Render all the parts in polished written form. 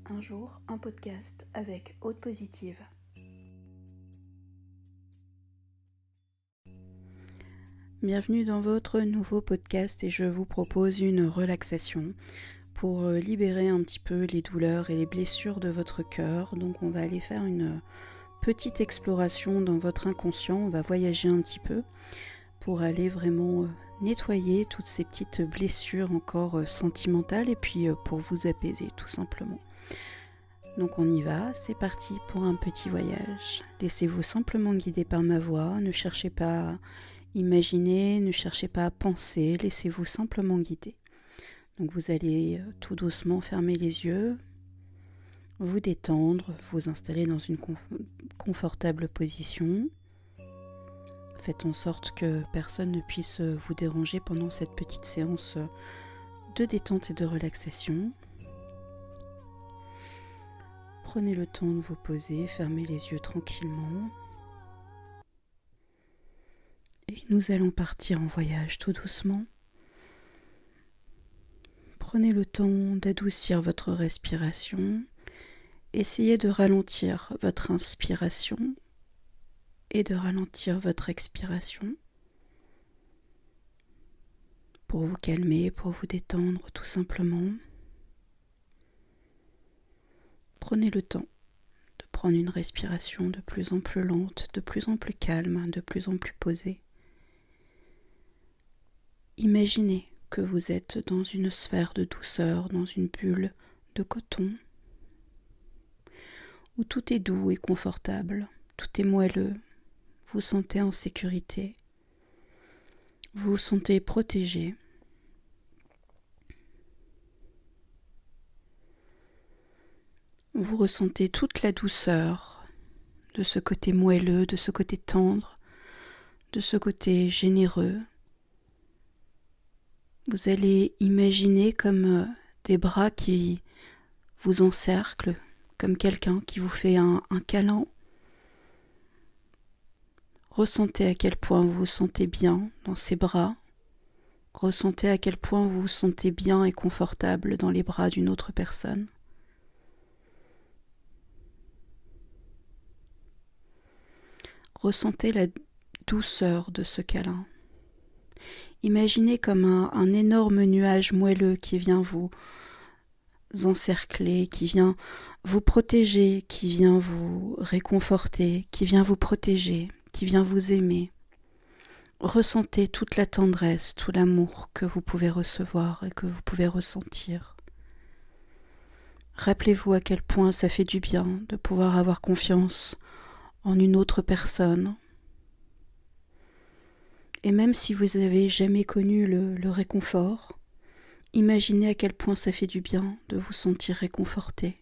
Un jour, un podcast avec Aude Positive. Bienvenue dans votre nouveau podcast et je vous propose une relaxation pour libérer un petit peu les douleurs et les blessures de votre cœur. Donc on va aller faire une petite exploration dans votre inconscient, on va voyager un petit peu pour aller vraiment nettoyer toutes ces petites blessures encore sentimentales et puis pour vous apaiser tout simplement. Donc on y va, c'est parti pour un petit voyage. Laissez-vous simplement guider par ma voix, ne cherchez pas à imaginer, ne cherchez pas à penser, laissez-vous simplement guider. Donc vous allez tout doucement fermer les yeux, vous détendre, vous installer dans une confortable position. Faites en sorte que personne ne puisse vous déranger pendant cette petite séance de détente et de relaxation. Prenez le temps de vous poser, fermez les yeux tranquillement. Et nous allons partir en voyage tout doucement. Prenez le temps d'adoucir votre respiration. Essayez de ralentir votre inspiration et de ralentir votre expiration pour vous calmer, pour vous détendre tout simplement. Prenez le temps de prendre une respiration de plus en plus lente, de plus en plus calme, de plus en plus posée. Imaginez que vous êtes dans une sphère de douceur, dans une bulle de coton, où tout est doux et confortable, tout est moelleux, vous vous sentez en sécurité, vous vous sentez protégé. Vous ressentez toute la douceur de ce côté moelleux, de ce côté tendre, de ce côté généreux. Vous allez imaginer comme des bras qui vous encerclent, comme quelqu'un qui vous fait un câlin. Ressentez à quel point vous vous sentez bien dans ces bras. Ressentez à quel point vous vous sentez bien et confortable dans les bras d'une autre personne. Ressentez la douceur de ce câlin. Imaginez comme un énorme nuage moelleux qui vient vous encercler, qui vient vous protéger, qui vient vous réconforter, qui vient vous protéger, qui vient vous aimer. Ressentez toute la tendresse, tout l'amour que vous pouvez recevoir et que vous pouvez ressentir. Rappelez-vous à quel point ça fait du bien de pouvoir avoir confiance en une autre personne. Et même si vous n'avez jamais connu le réconfort, imaginez à quel point ça fait du bien de vous sentir réconforté.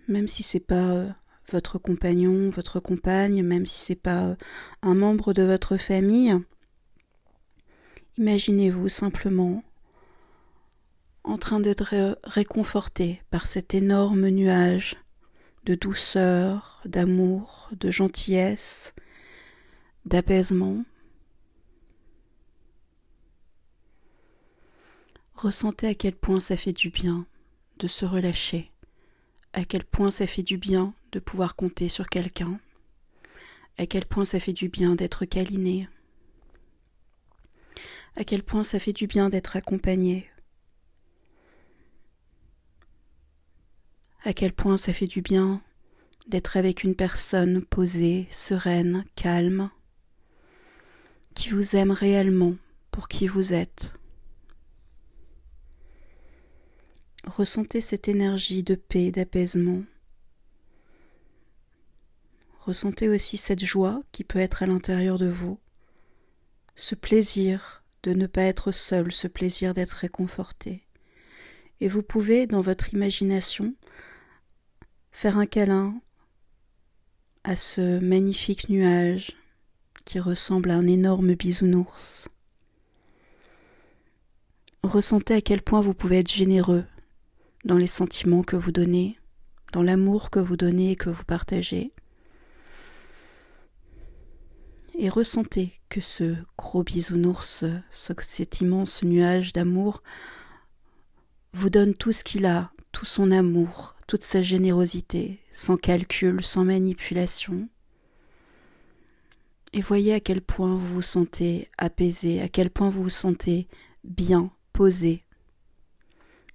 Même si c'est pas votre compagnon, votre compagne, même si c'est pas un membre de votre famille, imaginez-vous simplement en train d'être réconforté par cet énorme nuage de douceur, d'amour, de gentillesse, d'apaisement. Ressentez à quel point ça fait du bien de se relâcher, à quel point ça fait du bien de pouvoir compter sur quelqu'un, à quel point ça fait du bien d'être câliné, à quel point ça fait du bien d'être accompagné, à quel point ça fait du bien d'être avec une personne posée, sereine, calme, qui vous aime réellement pour qui vous êtes. Ressentez cette énergie de paix, d'apaisement. Ressentez aussi cette joie qui peut être à l'intérieur de vous, ce plaisir de ne pas être seul, ce plaisir d'être réconforté. Et vous pouvez, dans votre imagination, faire un câlin à ce magnifique nuage qui ressemble à un énorme bisounours. Ressentez à quel point vous pouvez être généreux dans les sentiments que vous donnez, dans l'amour que vous donnez et que vous partagez. Et ressentez que ce gros bisounours, cet immense nuage d'amour vous donne tout ce qu'il a, tout son amour, toute sa générosité, sans calcul, sans manipulation. Et voyez à quel point vous vous sentez apaisé, à quel point vous vous sentez bien, posé,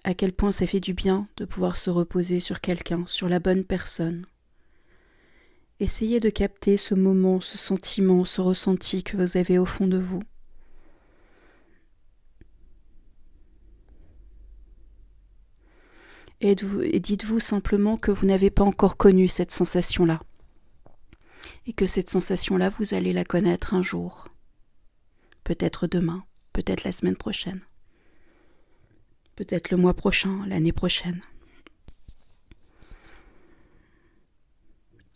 à quel point ça fait du bien de pouvoir se reposer sur quelqu'un, sur la bonne personne. Essayez de capter ce moment, ce sentiment, ce ressenti que vous avez au fond de vous. Et dites-vous simplement que vous n'avez pas encore connu cette sensation-là. Et que cette sensation-là, vous allez la connaître un jour. Peut-être demain, peut-être la semaine prochaine. Peut-être le mois prochain, l'année prochaine.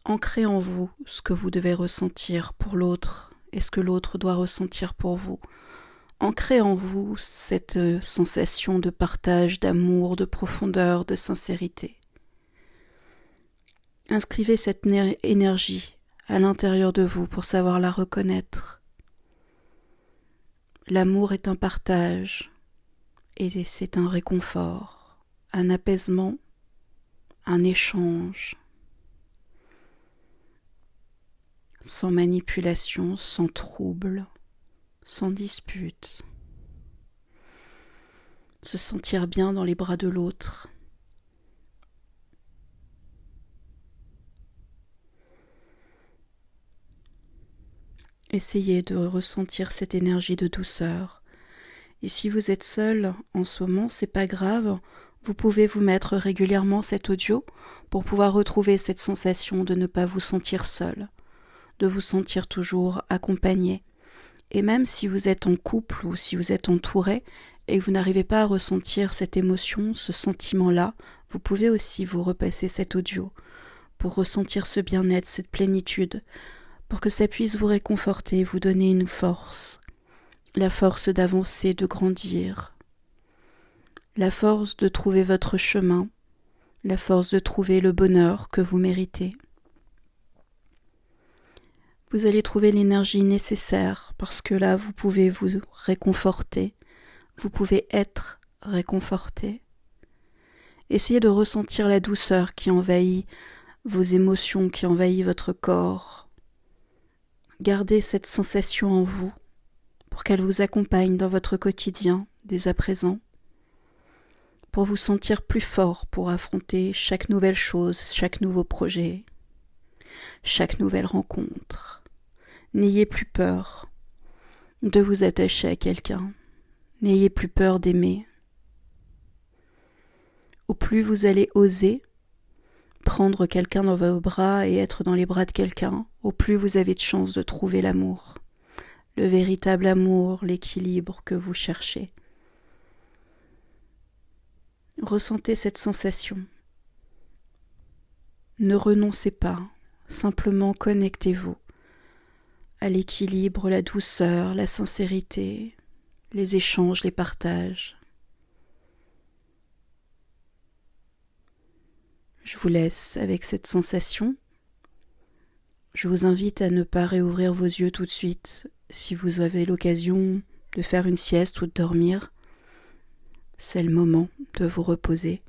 Ancrez en vous ce que vous devez ressentir pour l'autre et ce que l'autre doit ressentir pour vous. Ancrez en vous cette sensation de partage, d'amour, de profondeur, de sincérité. Inscrivez cette énergie à l'intérieur de vous pour savoir la reconnaître. L'amour est un partage et c'est un réconfort, un apaisement, un échange, sans manipulation, sans trouble, sans dispute. Se sentir bien dans les bras de l'autre. Essayez de ressentir cette énergie de douceur. Et si vous êtes seul en ce moment, c'est pas grave, vous pouvez vous mettre régulièrement cet audio pour pouvoir retrouver cette sensation de ne pas vous sentir seul, de vous sentir toujours accompagné. Et même si vous êtes en couple ou si vous êtes entouré et que vous n'arrivez pas à ressentir cette émotion, ce sentiment-là, vous pouvez aussi vous repasser cet audio pour ressentir ce bien-être, cette plénitude, pour que ça puisse vous réconforter, vous donner une force, la force d'avancer, de grandir, la force de trouver votre chemin, la force de trouver le bonheur que vous méritez. Vous allez trouver l'énergie nécessaire parce que là, vous pouvez vous réconforter, vous pouvez être réconforté. Essayez de ressentir la douceur qui envahit vos émotions, qui envahit votre corps. Gardez cette sensation en vous pour qu'elle vous accompagne dans votre quotidien dès à présent, pour vous sentir plus fort pour affronter chaque nouvelle chose, chaque nouveau projet, chaque nouvelle rencontre. N'ayez plus peur de vous attacher à quelqu'un. N'ayez plus peur d'aimer. Au plus vous allez oser prendre quelqu'un dans vos bras et être dans les bras de quelqu'un, au plus vous avez de chances de trouver l'amour, le véritable amour, l'équilibre que vous cherchez. Ressentez cette sensation. Ne renoncez pas, simplement connectez-vous à l'équilibre, la douceur, la sincérité, les échanges, les partages. Je vous laisse avec cette sensation. Je vous invite à ne pas réouvrir vos yeux tout de suite si vous avez l'occasion de faire une sieste ou de dormir. C'est le moment de vous reposer.